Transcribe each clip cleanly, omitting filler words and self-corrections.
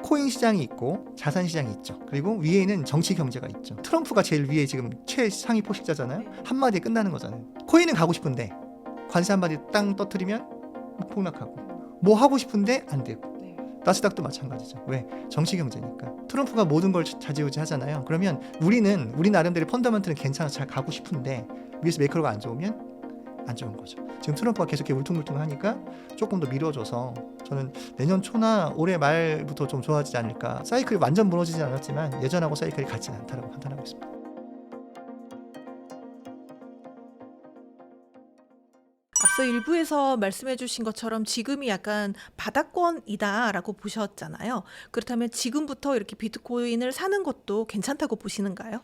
코인 시장이 있고 자산 시장이 있죠. 그리고 위에는 정치 경제가 있죠. 트럼프가 제일 위에 지금 최상위 포식자잖아요. 한마디에 끝나는 거잖아요. 코인은 가고 싶은데 관세 한마디 땅 떠뜨리면 폭락하고, 뭐 하고 싶은데 안 되고. 나스닥도 마찬가지죠. 왜? 정치 경제니까. 트럼프가 모든 걸 좌지우지 하잖아요. 그러면 우리 나름대로 펀더먼트는 괜찮아 잘 가고 싶은데 위에서 매크로가 안 좋으면 안 좋은 거죠. 지금 트럼프가 계속 이렇게 울퉁불퉁하니까 조금 더 미뤄져서 저는 내년 초나 올해 말부터 좀 좋아지지 않을까. 사이클이 완전 무너지진 않았지만 예전하고 사이클이 같지는 않다고 판단하고 있습니다. 앞서 일부에서 말씀해 주신 것처럼 지금이 약간 바닥권이다라고 보셨잖아요. 그렇다면 지금부터 이렇게 비트코인을 사는 것도 괜찮다고 보시는가요?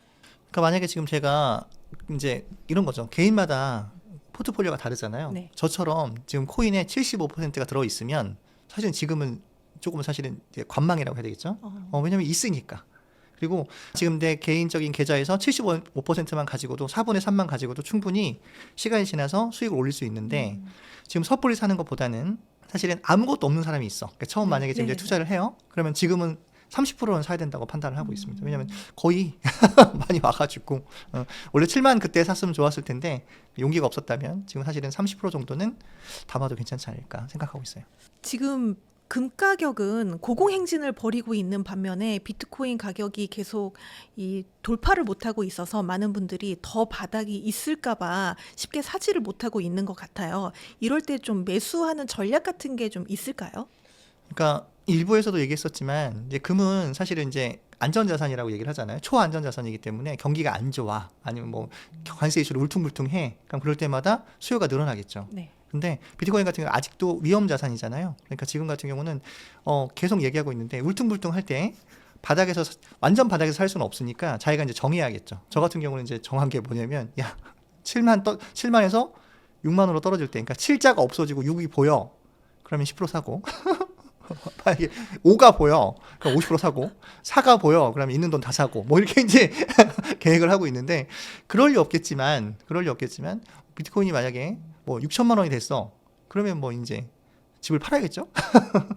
그러니까 만약에 지금 제가 이제 이런 거죠. 개인마다 포트폴리오가 다르잖아요. 네. 저처럼 지금 코인에 75%가 들어있으면 사실은 지금은 조금 사실은 이제 관망이라고 해야 되겠죠. 왜냐면 있으니까. 그리고 지금 내 개인적인 계좌에서 75%만 가지고도 4분의 3만 가지고도 충분히 시간이 지나서 수익을 올릴 수 있는데 지금 섣불리 사는 것보다는 사실은 아무것도 없는 사람이 있어. 그러니까 처음 만약에 지금 이제 투자를 해요. 그러면 지금은 30%는 사야 된다고 판단을 하고 있습니다. 왜냐하면 거의 많이 와가지고 원래 7만 그때 샀으면 좋았을 텐데 용기가 없었다면 지금 사실은 30% 정도는 담아도 괜찮지 않을까 생각하고 있어요. 지금 금 가격은 고공행진을 벌이고 있는 반면에 비트코인 가격이 계속 이 돌파를 못하고 있어서 많은 분들이 더 바닥이 있을까봐 쉽게 사지를 못하고 있는 것 같아요. 이럴 때 좀 매수하는 전략 같은 게 좀 있을까요? 그러니까 일부에서도 얘기했었지만 이제 금은 사실은 이제 안전자산이라고 얘기를 하잖아요. 초안전자산이기 때문에 경기가 안 좋아 아니면 뭐 관세 이슈로 울퉁불퉁해. 그럼 그럴 때마다 수요가 늘어나겠죠. 네. 근데 비트코인 같은 경우는 아직도 위험 자산이잖아요. 그러니까 지금 같은 경우는 계속 얘기하고 있는데 울퉁불퉁할 때 완전 바닥에서 살 수는 없으니까 자기가 이제 정해야겠죠. 저 같은 경우는 이제 정한 게 뭐냐면 7만에서 6만으로 떨어질 때, 그러니까 7자가 없어지고 6이 보여. 그러면 10% 사고. 만약에 5가 보여. 그럼 50% 사고. 4가 보여. 그러면 있는 돈 다 사고. 뭐 이렇게 이제 계획을 하고 있는데 그럴 리 없겠지만 비트코인이 만약에 뭐 6천만 원이 됐어. 그러면 뭐 이제 집을 팔아야겠죠?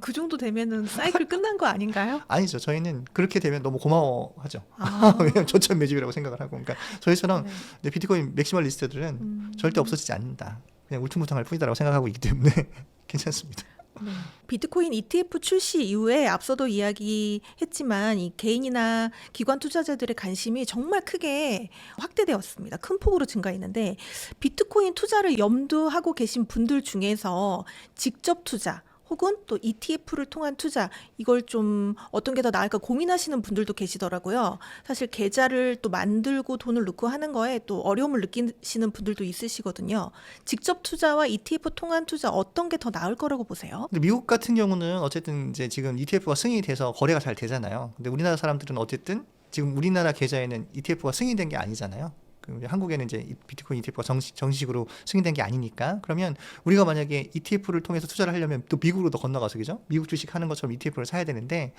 그 정도 되면은 사이클 끝난 거 아닌가요? 아니죠. 저희는 그렇게 되면 너무 고마워하죠. 아. 왜냐면 조천 매집이라고 생각을 하고. 그러니까 저희처럼 네. 비트코인 맥시멀리스트들은 절대 없어지지 않는다. 그냥 울퉁불퉁할 뿐이다라고 생각하고 있기 때문에 괜찮습니다. 네. 비트코인 ETF 출시 이후에 앞서도 이야기했지만 이 개인이나 기관 투자자들의 관심이 정말 크게 확대되었습니다. 큰 폭으로 증가했는데 비트코인 투자를 염두하고 계신 분들 중에서 직접 투자 혹은 또 ETF를 통한 투자 이걸 좀 어떤 게 더 나을까 고민하시는 분들도 계시더라고요. 사실 계좌를 또 만들고 돈을 넣고 하는 거에 또 어려움을 느끼시는 분들도 있으시거든요. 직접 투자와 ETF 통한 투자 어떤 게 더 나을 거라고 보세요? 근데 미국 같은 경우는 어쨌든 이제 지금 ETF가 승인이 돼서 거래가 잘 되잖아요. 근데 우리나라 사람들은 어쨌든 지금 우리나라 계좌에는 ETF가 승인된 게 아니잖아요. 한국에는 이제 비트코인 ETF가 정식으로 승인된 게 아니니까. 그러면 우리가 만약에 ETF를 통해서 투자를 하려면 또 미국으로 더 건너가서, 그죠? 미국 주식 하는 것처럼 ETF를 사야 되는데,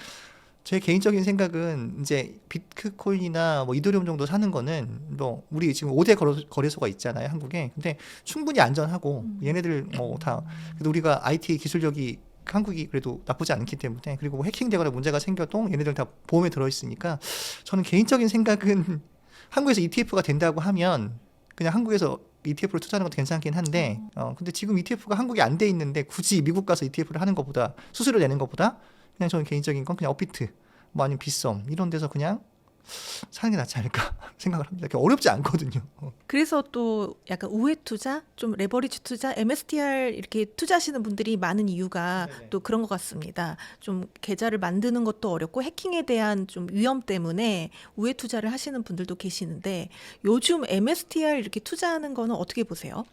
제 개인적인 생각은 이제 비트코인이나 뭐 이더리움 정도 사는 거는 뭐 우리 지금 5대 거래소가 있잖아요, 한국에. 근데 충분히 안전하고 얘네들 뭐 다, 그래도 우리가 IT 기술력이 한국이 그래도 나쁘지 않기 때문에, 그리고 뭐 해킹되거나 문제가 생겨도 얘네들 다 보험에 들어있으니까, 저는 개인적인 생각은 한국에서 ETF가 된다고 하면 그냥 한국에서 ETF를 투자하는 것도 괜찮긴 한데 근데 지금 ETF가 한국에 안 돼 있는데 굳이 미국 가서 ETF를 하는 것보다, 수수료 내는 것보다 그냥 저는 개인적인 건 그냥 업비트 뭐 아니면 빗썸 이런 데서 그냥 사는 게 낫지 않을까 생각을 합니다. 그렇게 어렵지 않거든요. 그래서 또 약간 우회 투자, 좀 레버리지 투자, MSTR 이렇게 투자하시는 분들이 많은 이유가 네네. 또 그런 것 같습니다. 좀 계좌를 만드는 것도 어렵고 해킹에 대한 좀 위험 때문에 우회 투자를 하시는 분들도 계시는데 요즘 MSTR 이렇게 투자하는 거는 어떻게 보세요?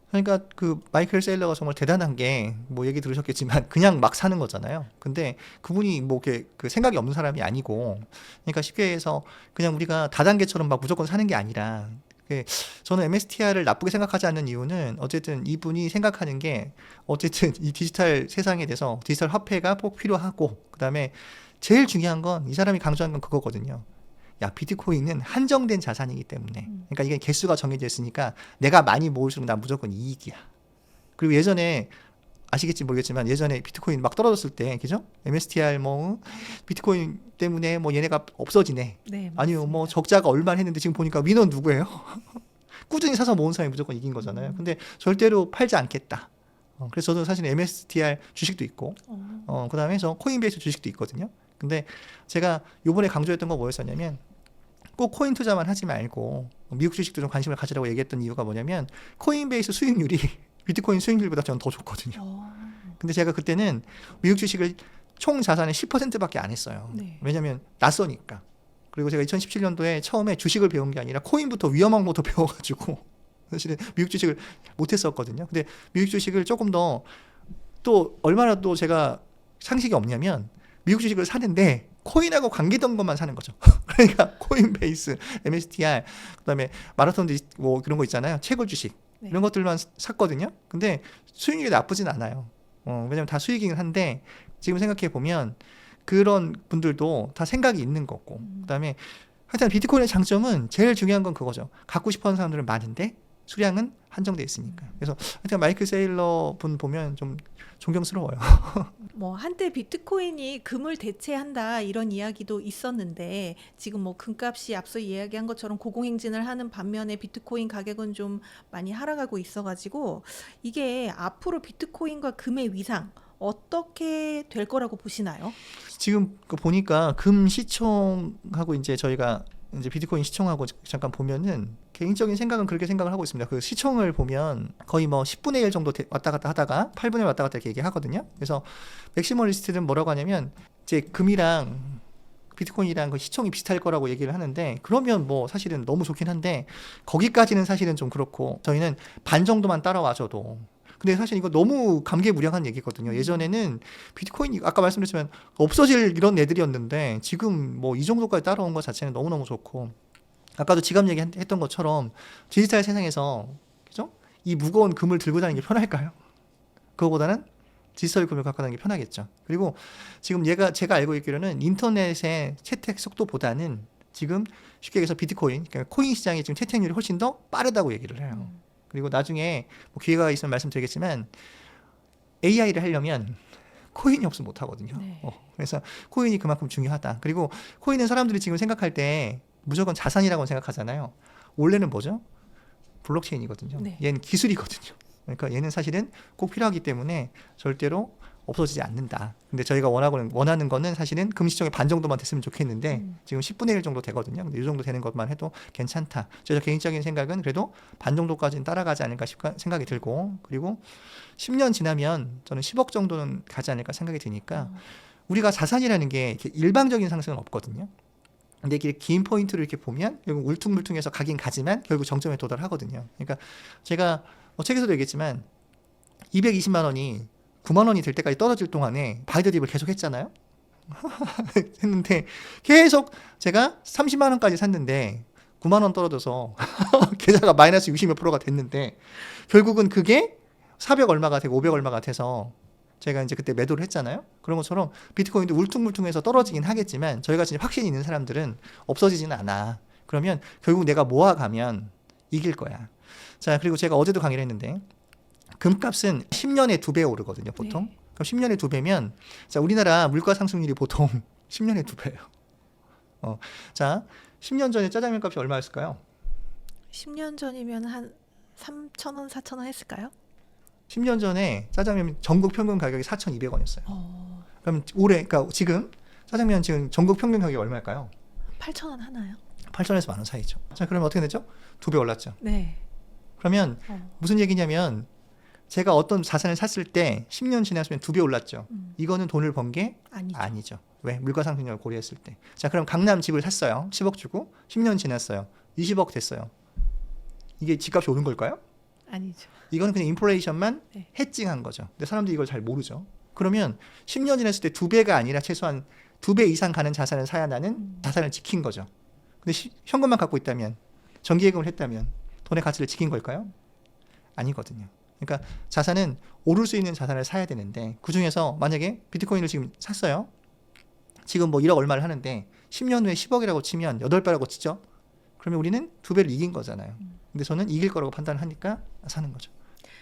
그러니까 그 마이클 세일러가 정말 대단한 게, 뭐 얘기 들으셨겠지만 그냥 막 사는 거잖아요. 근데 그분이 뭐 이렇게 그 생각이 없는 사람이 아니고, 그러니까 쉽게 해서 그냥 우리가 다단계처럼 막 무조건 사는 게 아니라, 저는 MSTR을 나쁘게 생각하지 않는 이유는 어쨌든 이분이 생각하는 게, 어쨌든 이 디지털 세상에 대해서 디지털 화폐가 꼭 필요하고, 그다음에 제일 중요한 건 이 사람이 강조한 건 그거거든요. 야, 비트코인은 한정된 자산이기 때문에, 그러니까 이게 개수가 정해져 있으니까 내가 많이 모을수록 난 무조건 이익이야. 그리고 예전에 아시겠지 모르겠지만 예전에 비트코인 막 떨어졌을 때 그죠? MSTR 뭐 비트코인 때문에 뭐 얘네가 없어지네. 네, 아니요 뭐 맞습니다. 적자가 얼마 했는데 지금 보니까 위너는 누구예요? 꾸준히 사서 모은 사람이 무조건 이긴 거잖아요. 근데 절대로 팔지 않겠다. 그래서 저도 사실 MSTR 주식도 있고 그다음에 저 코인베이스 주식도 있거든요. 근데 제가 요번에 강조했던 거 뭐였었냐면 꼭 코인 투자만 하지 말고 미국 주식도 좀 관심을 가지라고 얘기했던 이유가 뭐냐면 코인베이스 수익률이 비트코인 수익률보다 저는 더 좋거든요. 어, 근데 제가 그때는 미국 주식을 총 자산의 10%밖에 안 했어요. 네. 왜냐면 낯서니까. 그리고 제가 2017년도에 처음에 주식을 배운 게 아니라 코인부터 위험한 것도 배워가지고 사실은 미국 주식을 못했었거든요. 근데 미국 주식을 조금 더 또 얼마나 또 제가 상식이 없냐면 미국 주식을 사는데 코인하고 관계된 것만 사는 거죠. 그러니까 코인베이스, MSTR, 그다음에 마라톤 뭐 그런 거 있잖아요. 채굴 주식 네. 이런 것들만 샀거든요. 근데 수익률이 나쁘진 않아요. 왜냐면 다 수익이긴 한데 지금 생각해 보면 그런 분들도 다 생각이 있는 거고. 그다음에 하여튼 비트코인의 장점은 제일 중요한 건 그거죠. 갖고 싶어하는 사람들은 많은데 수량은 한정돼 있으니까. 그래서 하여튼 마이클 세일러 분 보면 좀 존경스러워요. 뭐 한때 비트코인이 금을 대체한다 이런 이야기도 있었는데 지금 뭐 금값이 앞서 이야기한 것처럼 고공행진을 하는 반면에 비트코인 가격은 좀 많이 하락하고 있어가지고 이게 앞으로 비트코인과 금의 위상 어떻게 될 거라고 보시나요? 지금 그 보니까 금 시총하고 이제 저희가 이제 비트코인 시총하고 잠깐 보면은 개인적인 생각은 그렇게 생각을 하고 있습니다. 그 시총을 보면 거의 뭐 10분의 1 정도 왔다 갔다 하다가 8분의 1 왔다 갔다 이렇게 얘기하거든요. 그래서 맥시멀리스트는 뭐라고 하냐면 이제 금이랑 비트코인이랑 그 시총이 비슷할 거라고 얘기를 하는데 그러면 뭐 사실은 너무 좋긴 한데 거기까지는 사실은 좀 그렇고 저희는 반 정도만 따라와줘도 근데 사실 이거 너무 감개무량한 얘기거든요. 예전에는 비트코인이 아까 말씀드렸지만 없어질 이런 애들이었는데 지금 뭐 이 정도까지 따라온 것 자체는 너무너무 좋고 아까도 지갑 얘기했던 것처럼 디지털 세상에서 그죠? 이 무거운 금을 들고 다니는 게 편할까요? 그거보다는 디지털 금을 갖고 다니는 게 편하겠죠. 그리고 지금 제가 알고 있기로는 인터넷의 채택 속도보다는 지금 쉽게 얘기해서 비트코인, 그러니까 코인 시장의 지금 채택률이 훨씬 더 빠르다고 얘기를 해요. 그리고 나중에 뭐 기회가 있으면 말씀드리겠지만 AI를 하려면 코인이 없으면 못 하거든요. 네. 그래서 코인이 그만큼 중요하다. 그리고 코인은 사람들이 지금 생각할 때 무조건 자산이라고 생각하잖아요. 원래는 뭐죠? 블록체인이거든요. 네. 얘는 기술이거든요. 그러니까 얘는 사실은 꼭 필요하기 때문에 절대로 없어지지 않는다. 근데 저희가 원하는 거는 사실은 금시총의 반 정도만 됐으면 좋겠는데 지금 10분의 1 정도 되거든요. 근데 이 정도 되는 것만 해도 괜찮다. 제 개인적인 생각은 그래도 반 정도까지는 따라가지 않을까 생각이 들고 그리고 10년 지나면 저는 10억 정도는 가지 않을까 생각이 드니까 우리가 자산이라는 게 이렇게 일방적인 상승은 없거든요. 근데 이렇게 긴 포인트를 이렇게 보면 결국 울퉁불퉁해서 가긴 가지만 결국 정점에 도달하거든요. 그러니까 제가 책에서도 얘기했지만 220만 원이 9만 원이 될 때까지 떨어질 동안에 바이더 딥을 계속 했잖아요. 했는데 계속 제가 30만 원까지 샀는데 9만 원 떨어져서 계좌가 마이너스 60몇 프로가 됐는데 결국은 그게 400 얼마가 되고 500 얼마가 돼서 제가 이제 그때 매도를 했잖아요. 그런 것처럼 비트코인도 울퉁불퉁해서 떨어지긴 하겠지만 저희가 진짜 확신이 있는 사람들은 없어지지는 않아. 그러면 결국 내가 모아가면 이길 거야. 자, 그리고 제가 어제도 강의를 했는데 금값은 10년에 2배 오르거든요, 보통. 네. 그럼 10년에 2배면 자, 우리나라 물가 상승률이 보통 10년에 2배예요. 자, 10년 전에 짜장면 값이 얼마였을까요? 10년 전이면 한 3,000원, 4,000원 했을까요? 10년 전에 짜장면 전국 평균 가격이 4,200원이었어요. 그럼 올해, 그러니까 지금 짜장면 지금 전국 평균 가격이 얼마일까요? 8,000원 하나요? 8,000원에서 만 원 사이죠. 자, 그러면 어떻게 되죠? 2배 올랐죠. 네. 그러면 무슨 얘기냐면 제가 어떤 자산을 샀을 때 10년 지났으면 2배 올랐죠. 이거는 돈을 번 게 아니죠. 아니죠. 왜? 물가 상승률을 고려했을 때. 자, 그럼 강남 집을 샀어요. 10억 주고 10년 지났어요. 20억 됐어요. 이게 집값이 오른 걸까요? 아니죠. 이거는 그냥 인플레이션만 네. 해칭한 거죠. 근데 사람들이 이걸 잘 모르죠. 그러면 10년 지났을 때 2배가 아니라 최소한 2배 이상 가는 자산을 사야 나는 자산을 지킨 거죠. 근데 현금만 갖고 있다면 정기예금을 했다면 돈의 가치를 지킨 걸까요? 아니거든요. 그러니까 자산은 오를 수 있는 자산을 사야 되는데 그중에서 만약에 비트코인을 지금 샀어요. 지금 뭐 1억 얼마를 하는데 10년 후에 10억이라고 치면 8배라고 치죠. 그러면 우리는 2배를 이긴 거잖아요. 근데 저는 이길 거라고 판단을 하니까 사는 거죠.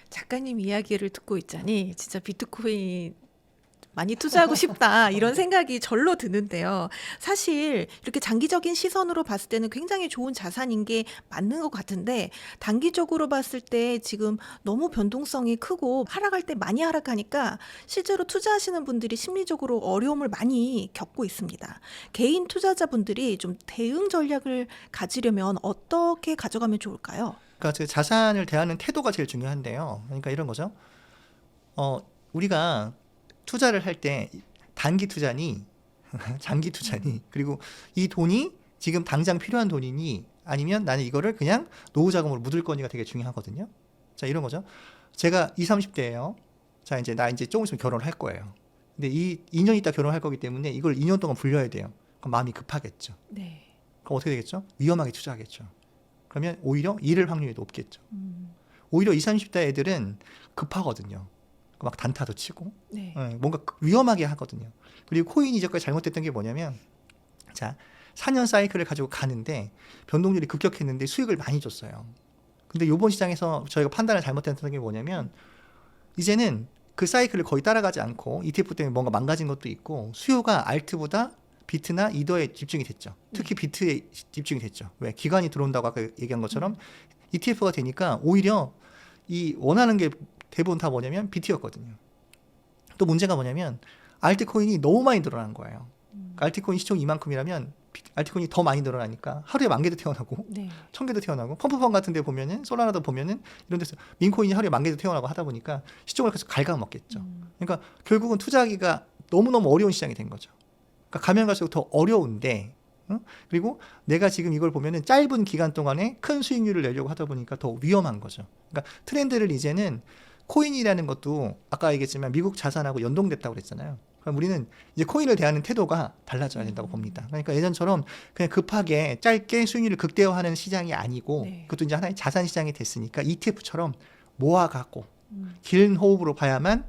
작가님 이야기를 듣고 있자니 진짜 비트코인 많이 투자하고 싶다 이런 생각이 절로 드는데요. 사실 이렇게 장기적인 시선으로 봤을 때는 굉장히 좋은 자산인 게 맞는 것 같은데 단기적으로 봤을 때 지금 너무 변동성이 크고 하락할 때 많이 하락하니까 실제로 투자하시는 분들이 심리적으로 어려움을 많이 겪고 있습니다. 개인 투자자분들이 좀 대응 전략을 가지려면 어떻게 가져가면 좋을까요? 그러니까 그 자산을 대하는 태도가 제일 중요한데요. 그러니까 이런 거죠. 우리가 투자를 할 때 단기 투자니 장기 투자니 그리고 이 돈이 지금 당장 필요한 돈이니 아니면 나는 이거를 그냥 노후 자금으로 묻을 거니가 되게 중요하거든요. 자, 이런 거죠. 제가 20, 30대예요. 자, 나 이제 조금 있으면 결혼을 할 거예요. 근데 2년 있다 결혼할 거기 때문에 이걸 2년 동안 불려야 돼요. 그럼 마음이 급하겠죠. 네. 그럼 어떻게 되겠죠? 위험하게 투자하겠죠. 그러면 오히려 잃을 확률이 높겠죠. 오히려 20, 30대 애들은 급하거든요. 막 단타도 치고 네. 뭔가 위험하게 하거든요. 그리고 코인이 이제까지 잘못됐던 게 뭐냐면 자 4년 사이클을 가지고 가는데 변동률이 급격했는데 수익을 많이 줬어요. 근데 이번 시장에서 저희가 판단을 잘못했던 게 뭐냐면 이제는 그 사이클을 거의 따라가지 않고 ETF 때문에 뭔가 망가진 것도 있고 수요가 알트보다 비트나 이더에 집중이 됐죠. 특히 비트에 집중이 됐죠. 왜? 기관이 들어온다고 아까 얘기한 것처럼 ETF가 되니까 오히려 이 원하는 게 대부분 다 뭐냐면 비트였거든요. 또 문제가 뭐냐면 알트코인이 너무 많이 늘어난 거예요. 그러니까 알트코인 시총이 이만큼이라면 알트코인이 더 많이 늘어나니까 하루에 10,000개도 태어나고 네. 1,000개도 태어나고 펌프펀 같은 데 보면은 솔라나도 보면은 이런 데서 민코인이 하루에 10,000개도 태어나고 하다 보니까 시총을 계속 갉아먹겠죠. 그러니까 결국은 투자하기가 너무너무 어려운 시장이 된 거죠. 그러니까 가면 갈수록 더 어려운데 그리고 내가 지금 이걸 보면은 짧은 기간 동안에 큰 수익률을 내려고 하다 보니까 더 위험한 거죠. 그러니까 트렌드를 이제는 코인이라는 것도 아까 얘기했지만 미국 자산하고 연동됐다고 그랬잖아요. 그럼 우리는 이제 코인을 대하는 태도가 달라져야 된다고 봅니다. 그러니까 예전처럼 그냥 급하게 짧게 수익률을 극대화하는 시장이 아니고 네. 그것도 이제 하나의 자산 시장이 됐으니까 ETF처럼 모아갖고 긴 호흡으로 봐야만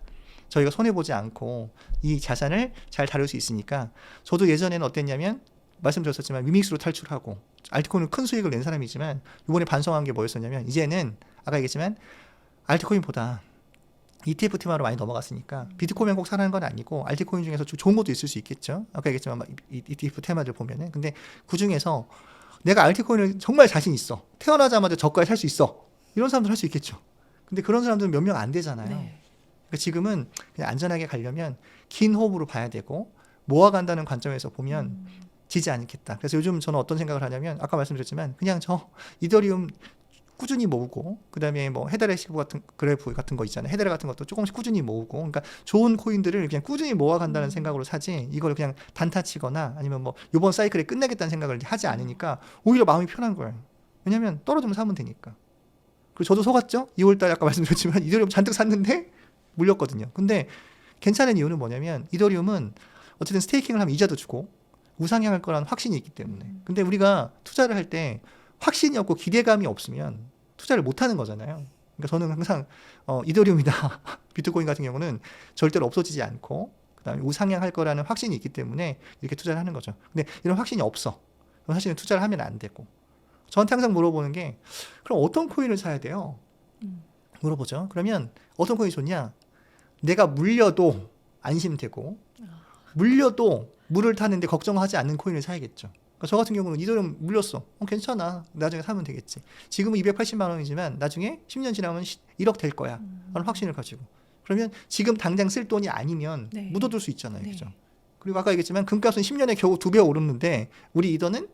저희가 손해보지 않고 이 자산을 잘 다룰 수 있으니까 저도 예전에는 어땠냐면 말씀드렸었지만 위믹스로 탈출하고 알트코인으로 큰 수익을 낸 사람이지만 이번에 반성한 게 뭐였었냐면 이제는 아까 얘기했지만 알트코인보다 ETF 테마로 많이 넘어갔으니까 비트코인만 꼭 사라는 건 아니고 알트코인 중에서 좋은 것도 있을 수 있겠죠. 아까 얘기했지만 ETF 테마들 보면은 근데 그 중에서 내가 알트코인을 정말 자신 있어. 태어나자마자 저가에 살 수 있어. 이런 사람들 할 수 있겠죠. 근데 그런 사람들은 몇 명 안 되잖아요. 네. 그러니까 지금은 그냥 안전하게 가려면 긴 호흡으로 봐야 되고 모아간다는 관점에서 보면 지지 않겠다. 그래서 요즘 저는 어떤 생각을 하냐면 아까 말씀드렸지만 그냥 저 이더리움 꾸준히 모으고 그다음에 뭐 헤드레시브 같은 그래프 같은 거 있잖아요. 헤드레 같은 것도 조금씩 꾸준히 모으고 그러니까 좋은 코인들을 그냥 꾸준히 모아간다는 생각으로 사지 이걸 그냥 단타 치거나 아니면 뭐 이번 사이클에 끝내겠다는 생각을 하지 않으니까 오히려 마음이 편한 거예요. 왜냐면 떨어지면 사면 되니까. 그리고 저도 속았죠. 2월달에 아까 말씀드렸지만 이더리움 잔뜩 샀는데 물렸거든요. 근데 괜찮은 이유는 뭐냐면 이더리움은 어쨌든 스테이킹을 하면 이자도 주고 우상향할 거라는 확신이 있기 때문에. 근데 우리가 투자를 할 때 확신이 없고 기대감이 없으면 투자를 못 하는 거잖아요. 그러니까 저는 항상 이더리움이나 비트코인 같은 경우는 절대로 없어지지 않고 그다음에 우상향할 거라는 확신이 있기 때문에 이렇게 투자를 하는 거죠. 근데 이런 확신이 없어. 그럼 사실은 투자를 하면 안 되고. 저한테 항상 물어보는 게 그럼 어떤 코인을 사야 돼요? 물어보죠. 그러면 어떤 코인이 좋냐? 내가 물려도 안심되고 물려도 물을 타는데 걱정하지 않는 코인을 사야겠죠. 그러니까 저 같은 경우는 이더리움 물렸어. 괜찮아. 나중에 사면 되겠지. 지금은 280만 원이지만 나중에 10년 지나면 1억 될 거야. 라는 확신을 가지고. 그러면 지금 당장 쓸 돈이 아니면 네. 묻어둘 수 있잖아요. 네. 그죠? 그리고 아까 얘기했지만 금값은 10년에 겨우 2배 오르는데 우리 이더는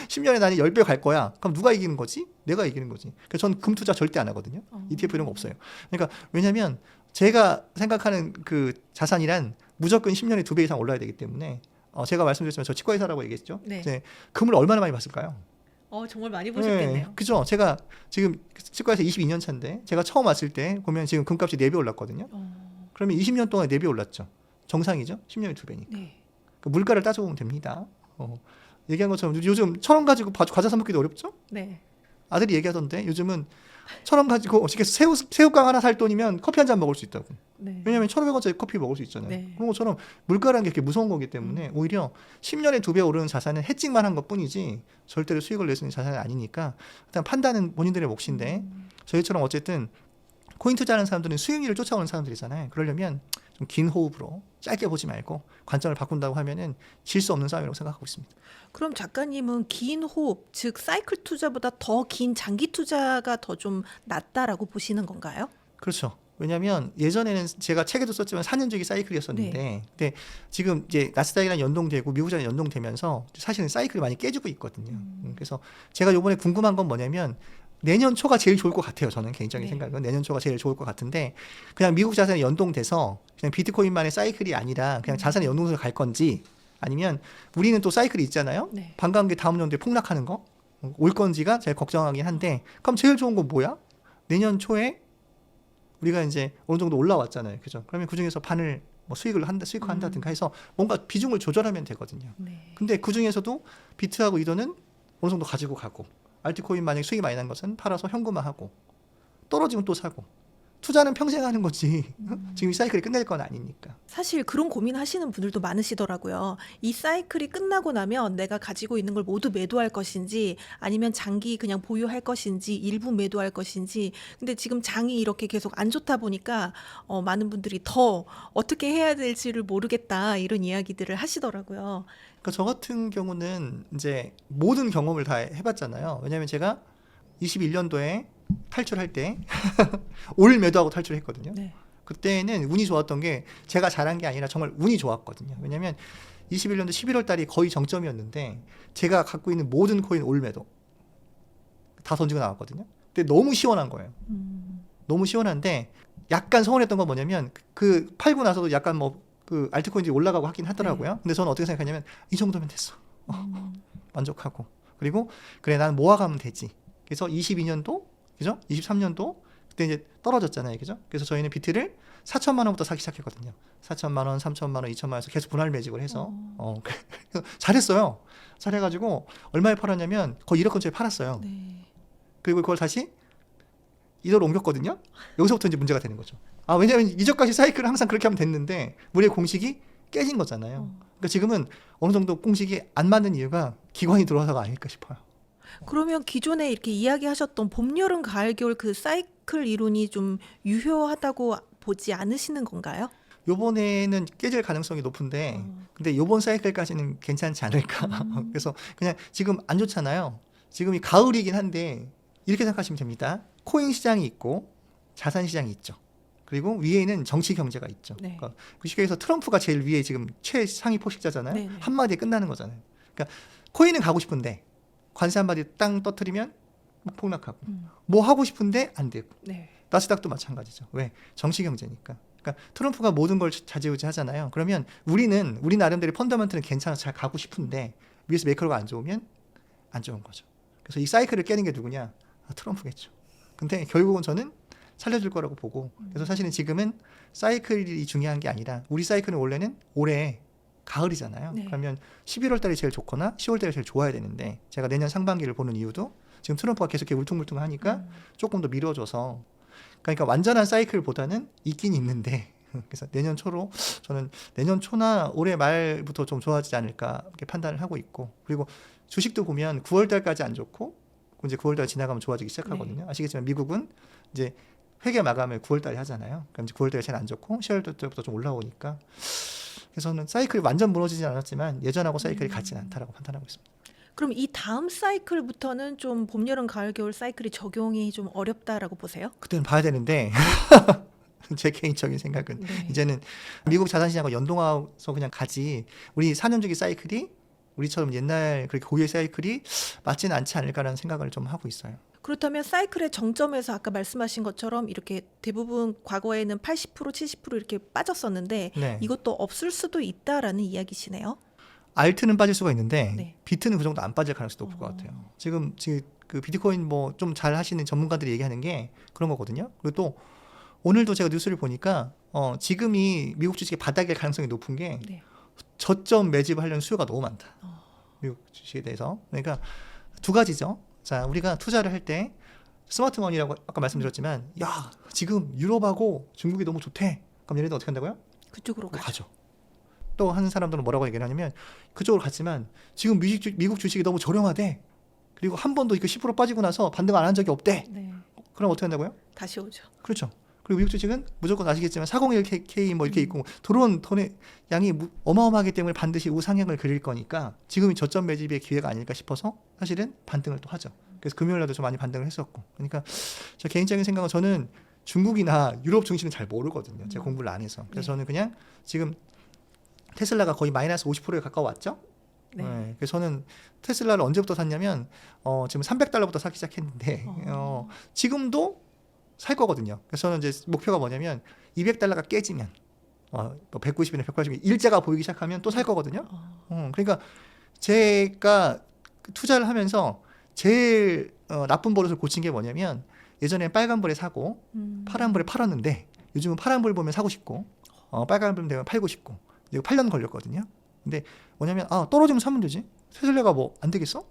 10년에 나는 10배 갈 거야. 그럼 누가 이기는 거지? 내가 이기는 거지. 그래서 전 금 투자 절대 안 하거든요. ETF 이런 거 없어요. 그러니까 왜냐면 제가 생각하는 그 자산이란 무조건 10년에 2배 이상 올라야 되기 때문에 제가 말씀드렸지만 저 치과의사라고 얘기했죠. 네. 이제 금을 얼마나 많이 봤을까요? 정말 많이 보셨겠네요. 네, 그죠. 제가 지금 치과에서 22년 차인데 제가 처음 왔을 때 보면 지금 금값이 4배 올랐거든요. 그러면 20년 동안 4배 올랐죠. 정상이죠. 10년에 2배니까. 네. 그 물가를 따져보면 됩니다. 얘기한 것처럼 요즘 1,000원 가지고 과자 사 먹기도 어렵죠. 네. 아들이 얘기하던데 요즘은 1,000원 가지고 어떻게 새우깡 하나 살 돈이면 커피 한 잔 먹을 수 있다고. 네. 왜냐하면 1,500원짜리 커피 먹을 수 있잖아요. 네. 그런 것처럼 물가라는 게 이렇게 무서운 거기 때문에 오히려 10년에 2배 오르는 자산은 해칭만 한 것뿐이지 절대로 수익을 낼 수 있는 자산은 아니니까 일단 판단은 본인들의 몫인데 저희처럼 어쨌든 코인 투자하는 사람들은 수익률을 쫓아오는 사람들이잖아요. 그러려면 좀 긴 호흡으로 짧게 보지 말고 관점을 바꾼다고 하면은 질 수 없는 싸움이라고 생각하고 있습니다. 그럼 작가님은 긴 호흡, 즉 사이클 투자보다 더 긴 장기 투자가 더 좀 낫다라고 보시는 건가요? 그렇죠. 왜냐하면 예전에는 제가 책에도 썼지만 4년주기 사이클이었었는데, 근데 지금 이제 나스닥이랑 연동되고 미국이랑 연동되면서 사실은 사이클이 많이 깨지고 있거든요. 그래서 제가 이번에 궁금한 건 뭐냐면 내년 초가 제일 좋을 것 같아요. 저는 개인적인 네. 생각은 내년 초가 제일 좋을 것 같은데 그냥 미국 자산에 연동돼서 그냥 비트코인만의 사이클이 아니라 그냥 자산에 연동해서 갈 건지 아니면 우리는 또 사이클이 있잖아요. 네. 반감기 다음 연도에 폭락하는 거 올 건지가 제일 걱정하긴 한데 그럼 제일 좋은 건 뭐야? 내년 초에 우리가 이제 어느 정도 올라왔잖아요. 그죠? 그러면 그 중에서 반을 뭐 수익화한다든가 해서 뭔가 비중을 조절하면 되거든요. 네. 근데 그 중에서도 비트하고 이더는 어느 정도 가지고 가고 알트코인 만약에 수익이 많이 난 것은 팔아서 현금화하고 떨어지면 또 사고 투자는 평생 하는 거지. 지금 이 사이클이 끝낼 건 아니니까. 사실 그런 고민하시는 분들도 많으시더라고요. 이 사이클이 끝나고 나면 내가 가지고 있는 걸 모두 매도할 것인지 아니면 장기 그냥 보유할 것인지 일부 매도할 것인지. 근데 지금 장이 이렇게 계속 안 좋다 보니까 많은 분들이 더 어떻게 해야 될지를 모르겠다 이런 이야기들을 하시더라고요. 그러니까 저 같은 경우는 이제 모든 경험을 다 해봤잖아요. 왜냐하면 제가 21년도에 탈출할 때 올 매도하고 탈출했거든요. 네. 그때는 운이 좋았던 게 제가 잘한 게 아니라 정말 운이 좋았거든요. 왜냐하면 21년도 11월 달이 거의 정점이었는데 제가 갖고 있는 모든 코인 올 매도 다 던지고 나왔거든요. 근데 너무 시원한 거예요. 너무 시원한데 약간 서운했던 건 뭐냐면 그 팔고 나서도 약간 뭐 그 알트코인들이 올라가고 하긴 하더라고요. 근데 저는 어떻게 생각하냐면 이 정도면 됐어. 만족하고 그리고 그래 난 모아가면 되지. 그래서 22년도 그죠? 23년도 그때 이제 떨어졌잖아요. 그죠? 그래서 저희는 비트를 4천만 원부터 사기 시작했거든요. 4천만 원, 3천만 원, 2천만 원에서 계속 분할 매직을 해서 잘했어요. 잘해가지고 얼마에 팔았냐면 거의 1억 근처에 팔았어요. 네. 그리고 그걸 다시 이더로 옮겼거든요. 여기서부터 이제 문제가 되는 거죠. 아 왜냐하면 이전까지 사이클은 항상 그렇게 하면 됐는데 우리의 공식이 깨진 거잖아요. 그러니까 지금은 어느 정도 공식이 안 맞는 이유가 기관이 들어와서가 아닐까 싶어요. 그러면 기존에 이렇게 이야기하셨던 봄, 여름, 가을, 겨울 그 사이클 이론이 좀 유효하다고 보지 않으시는 건가요? 요번에는 깨질 가능성이 높은데 근데 요번 사이클까지는 괜찮지 않을까. 그래서 그냥 지금 안 좋잖아요. 지금이 가을이긴 한데 이렇게 생각하시면 됩니다. 코인 시장이 있고 자산 시장이 있죠. 그리고 위에는 정치 경제가 있죠. 네. 그러니까 그 시기에서 트럼프가 제일 위에 지금 최상위 포식자잖아요. 네네. 한마디에 끝나는 거잖아요. 그러니까 코인은 가고 싶은데 관세 한마디 땅 떠트리면 막 폭락하고 뭐 하고 싶은데 안 되고 네. 나스닥도 마찬가지죠. 왜? 정치 경제니까. 그러니까 트럼프가 모든 걸 좌지우지 하잖아요. 그러면 우리 나름대로 펀더멘트는 괜찮아서 잘 가고 싶은데 위에서 매크로가 안 좋으면 안 좋은 거죠. 그래서 이 사이클을 깨는 게 누구냐? 트럼프겠죠. 근데 결국은 저는 살려줄 거라고 보고 그래서 사실은 지금은 사이클이 중요한 게 아니라 우리 사이클은 원래는 올해 가을이잖아요. 네. 그러면 11월 달이 제일 좋거나 10월 달이 제일 좋아야 되는데 제가 내년 상반기를 보는 이유도 지금 트럼프가 계속 이렇게 울퉁불퉁하니까 조금 더 미뤄져서 그러니까 완전한 사이클보다는 있긴 있는데 그래서 내년 초로 저는 내년 초나 올해 말부터 좀 좋아지지 않을까 이렇게 판단을 하고 있고 그리고 주식도 보면 9월 달까지 안 좋고 이제 9월 달 지나가면 좋아지기 시작하거든요. 아시겠지만 미국은 이제 회계 마감을 9월 달에 하잖아요. 그럼 이제 9월 달이 제일 안 좋고 10월 달부터 좀 올라오니까 그래서 저는 사이클이 완전 무너지진 않았지만 예전하고 사이클이 같지는 않다라고 판단하고 있습니다. 그럼 이 다음 사이클부터는 좀 봄, 여름, 가을, 겨울 사이클이 적용이 좀 어렵다라고 보세요? 그때는 봐야 되는데 제 개인적인 생각은 네. 이제는 미국 자산시장과 연동해서 그냥 가지 우리 4년주기 사이클이 우리처럼 옛날 그렇게 고유의 사이클이 맞지는 않지 않을까라는 생각을 좀 하고 있어요. 그렇다면 사이클의 정점에서 아까 말씀하신 것처럼 이렇게 대부분 과거에는 80% 70% 이렇게 빠졌었는데 네. 이것도 없을 수도 있다라는 이야기시네요. 알트는 빠질 수가 있는데 네. 비트는 그 정도 안 빠질 가능성이 높을 것 같아요. 지금 그 비트코인 뭐 좀 잘 하시는 전문가들이 얘기하는 게 그런 거거든요. 그리고 또 오늘도 제가 뉴스를 보니까 지금이 미국 주식의 바닥일 가능성이 높은 게 네. 저점 매집하려는 수요가 너무 많다. 미국 주식에 대해서. 그러니까 두 가지죠. 자, 우리가 투자를 할 때 스마트머니라고 아까 말씀드렸지만 야, 지금 유럽하고 중국이 너무 좋대. 그럼 얘네들 어떻게 한다고요? 그쪽으로 가죠. 가죠. 또 하는 사람들은 뭐라고 얘기를 하냐면 그쪽으로 갔지만 지금 미국 주식이 너무 저렴하대. 그리고 한 번도 이거 10% 빠지고 나서 반등 안 한 적이 없대. 네. 그럼 어떻게 한다고요? 다시 오죠. 그렇죠. 그리고 미국 주식은 무조건 아시겠지만 401k 뭐 이렇게 있고 들어온 돈의 양이 어마어마하기 때문에 반드시 우상향을 그릴 거니까 지금이 저점 매집의 기회가 아닐까 싶어서 사실은 반등을 또 하죠. 그래서 금요일 날도 좀 많이 반등을 했었고. 그러니까 저 개인적인 생각은 저는 중국이나 유럽 증시는 잘 모르거든요. 제가 공부를 안 해서. 그래서 저는 그냥 지금 테슬라가 거의 마이너스 50%에 가까웠죠. 네. 네. 그래서 저는 테슬라를 언제부터 샀냐면 지금 $300부터 사기 시작했는데 지금도 살 거거든요. 그래서 저는 이제 목표가 뭐냐면 $200가 깨지면 뭐 190이나 180이 일자가 보이기 시작하면 또 살 거거든요. 그러니까 제가 투자를 하면서 제일 나쁜 버릇을 고친 게 뭐냐면 예전에 빨간불에 사고 파란불에 팔았는데 요즘은 파란불 보면 사고 싶고 빨간불 되면 팔고 싶고 이거 8년 걸렸거든요. 근데 뭐냐면 떨어지면 사면 되지. 테슬라가 뭐 안 되겠어?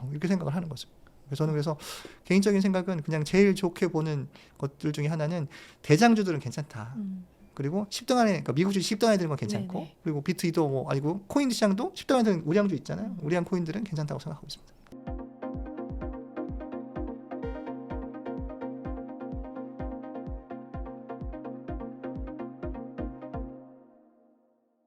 이렇게 생각을 하는 거죠. 그래서 저는 그래서 개인적인 생각은 그냥 제일 좋게 보는 것들 중에 하나는 대장주들은 괜찮다. 그리고 10등 안에 그러니까 미국 주식 10등 안에 드는 건 괜찮고 네네. 그리고 비트도 뭐 아니고 코인 시장도 10등 안에 드는 우량주 있잖아요. 우량 코인들은 괜찮다고 생각하고 있습니다.